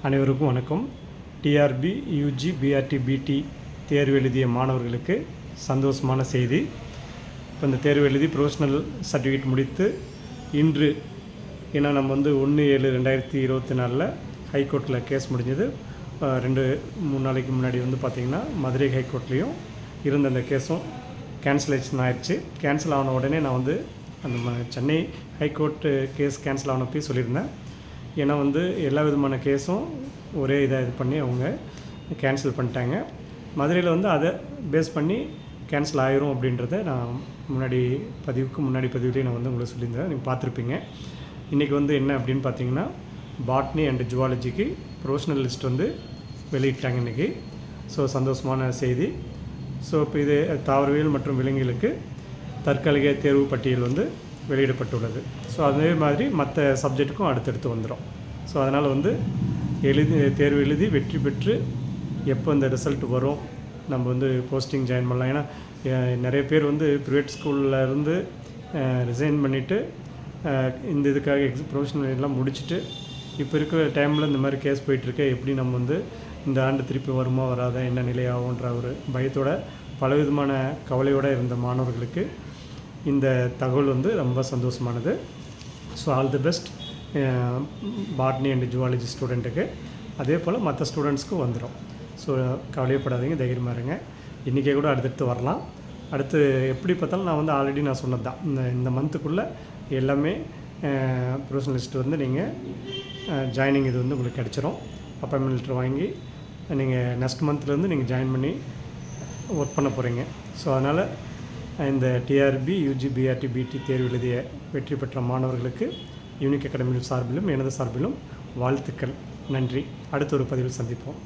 அனைவருக்கும் வணக்கம். TRP UG BRT பிடி தேர்வு எழுதிய மாணவர்களுக்கு சந்தோஷமான செய்தி. இப்போ இந்த தேர்வு எழுதி ப்ரொஃபஷ்னல் சர்டிஃபிகேட் முடித்து இன்று, ஏன்னா நம்ம 1/7/2024 ஹைகோர்ட்டில் கேஸ் முடிஞ்சது. 2-3 நாளைக்கு முன்னாடி பார்த்திங்கன்னா மதுரை ஹைகோர்ட்லேயும் இருந்த அந்த கேஸும் கேன்சலேஷன் ஆயிடுச்சு. கேன்சல் ஆன உடனே நான் அந்த சென்னை ஹைகோர்ட்டு கேஸ் கேன்சல் ஆனப்போ சொல்லியிருந்தேன். ஏன்னா எல்லா விதமான கேஸும் ஒரே இதாக இது பண்ணி அவங்க கேன்சல் பண்ணிட்டாங்க. மதுரையில் அதை பேஸ் பண்ணி கேன்சல் ஆயிரும் அப்படின்றத நான் முன்னாடி பதிவுலேயே நான் உங்களுக்கு சொல்லியிருந்தேன், நீங்கள் பார்த்துருப்பீங்க. இன்றைக்கி என்ன அப்படின்னு பார்த்தீங்கன்னா, பாட்னி அண்ட் ஜுவாலஜிக்கு ப்ரொஃபஷ்னல் லிஸ்ட் வெளியிட்டாங்க இன்றைக்கி. ஸோ சந்தோஷமான செய்தி. ஸோ இப்போ இது தாவரவியல் மற்றும் விலங்குகளுக்கு தற்காலிக தேர்வு பட்டியல் வெளியிடப்பட்டுள்ளது. ஸோ அதே மாதிரி மற்ற சப்ஜெக்ட்டுக்கும் அடுத்தடுத்து வந்துடும். ஸோ அதனால் தேர்வு எழுதி வெற்றி பெற்று எப்போ இந்த ரிசல்ட் வரும், நம்ம போஸ்டிங் ஜாயின் பண்ணலாம். ஏன்னா நிறைய பேர் ப்ரைவேட் ஸ்கூலில் இருந்து ரிசைன் பண்ணிவிட்டு இந்த இதுக்காக ப்ரொஃபஷனல் எல்லாம் முடிச்சுட்டு இப்போ இருக்கிற டைமில் இந்த மாதிரி கேஸ் போயிட்டுருக்க, எப்படி நம்ம இந்த ஆண்டு திருப்பி வருமா வராதா, என்ன நிலையாகுன்ற ஒரு பயத்தோட பலவிதமான கவலையோடு இருந்த மாணவர்களுக்கு இந்த தகவல் ரொம்ப சந்தோஷமானது. So all the best botany and zoology ஸ்டூடெண்ட்டுக்கு. அதே போல் மற்ற ஸ்டூடெண்ட்ஸ்க்கும் வந்துடும். ஸோ கவலையப்படாதீங்க, தைரியமாக இருங்க. இன்றைக்கே கூட அடுத்தடுத்து வரலாம். அடுத்து எப்படி பார்த்தாலும் நான் ஆல்ரெடி நான் சொன்னது தான், இந்த மந்த்துக்குள்ளே எல்லாமே ப்ரொஃபஷனல் லிஸ்ட்டு நீங்கள் ஜாயினிங் இது உங்களுக்கு கிடச்சிரும். அப்பாயின்மெண்ட் லெட்டர் வாங்கி நீங்கள் நெக்ஸ்ட் மந்த்லேருந்து நீங்கள் ஜாயின் பண்ணி ஒர்க் பண்ண போகிறீங்க. ஸோ அதனால் இந்த டிஆர்பி யூஜி பிஆர்டி பிடி தேர்வு எழுதிய வெற்றி பெற்ற மாணவர்களுக்கு யூனிக் அகாடமி சார்பிலும் எனது சார்பிலும் வாழ்த்துக்கள். நன்றி. அடுத்த ஒரு பதிவில் சந்திப்போம்.